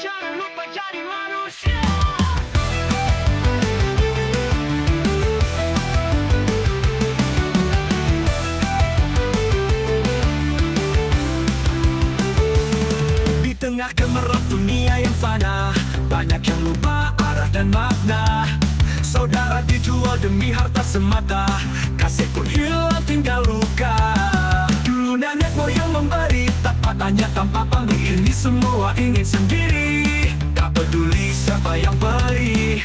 Jangan lupa jadi manusia. Di tengah gemerlap dunia yang fana, banyak yang lupa arah dan makna. Saudara dijual demi harta semata, kasih pun hilang tinggal luka. Dulu nenek moyang memberi, tanpa tanya tanpa panggil. Ini semua ingin sendiri, tak peduli siapa yang beri.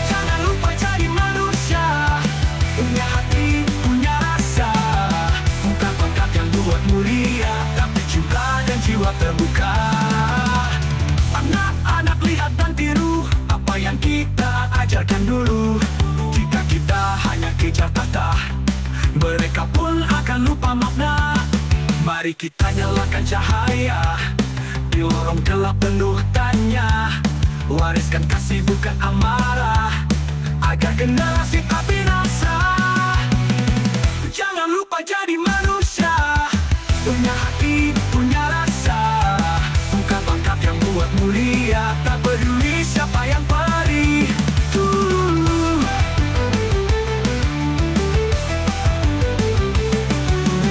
Jangan lupa jadi manusia, punya hati, punya rasa. Bukan pangkat yang buat mulia, tapi cinta dan jiwa terbuka. Anak-anak lihat dan tiru apa yang kita ajarkan dulu. Jika kita hanya kejar tahta, mereka pun akan lupa makna. Mari kita nyalakan cahaya di lorong gelap penuh tanya. Wariskan kasih bukan amarah, agar generasi tak binasa. Jangan lupa jadi manusia, punya hati, punya rasa. Bukan pangkat yang buat mulia, tak peduli siapa yang beri.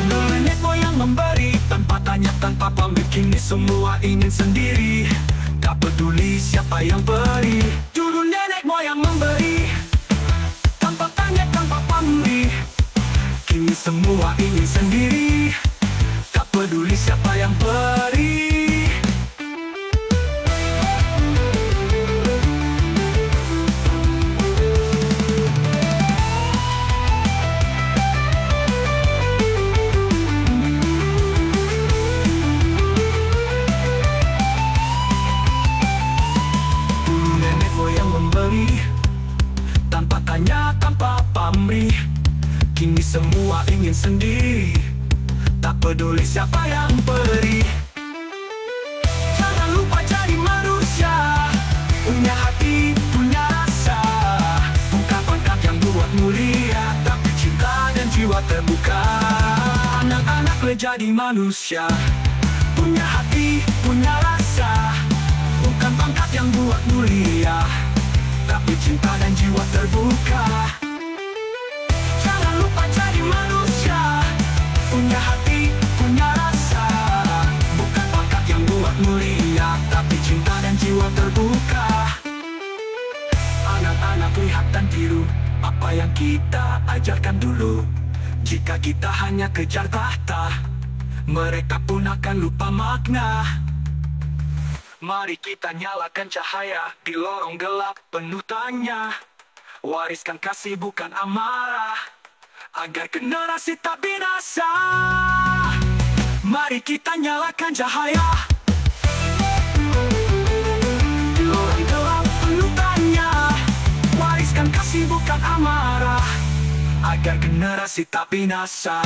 Nenek moyang memberi, tanpa tanya, tanpa pamit. Kini semua ingin sendiri, tak peduli siapa yang beri. Dulu nenek moyang memberi, tanpa tanya, tanpa pamit. Kini semua ingin sendiri, tak peduli siapa yang beri. Dulu nenek moyang memberi, tanpa tanya, tanpa pamrih. Kini semua ingin sendiri, tak peduli siapa yang beri. Jangan lupa jadi manusia, punya hati, punya rasa. Bukan pangkat yang buat mulia, tapi cinta dan jiwa terbuka. Anak-anak jadi manusia, punya hati, punya rasa. Bukan pangkat yang buat mulia, tapi cinta dan jiwa terbuka. Jangan lupa jadi manusia, punya hati, punya rasa. Bukan pangkat yang buat mulia, tapi cinta dan jiwa terbuka. Anak-anak lihat dan tiru apa yang kita ajarkan dulu. Jika kita hanya kejar tahta, mereka pun akan lupa makna. Mari kita nyalakan cahaya di lorong gelap penuh tanya. Wariskan kasih bukan amarah, agar generasi tak binasa. Mari kita nyalakan cahaya di lorong gelap penuh tanya. Wariskan kasih bukan amarah, agar generasi tak binasa.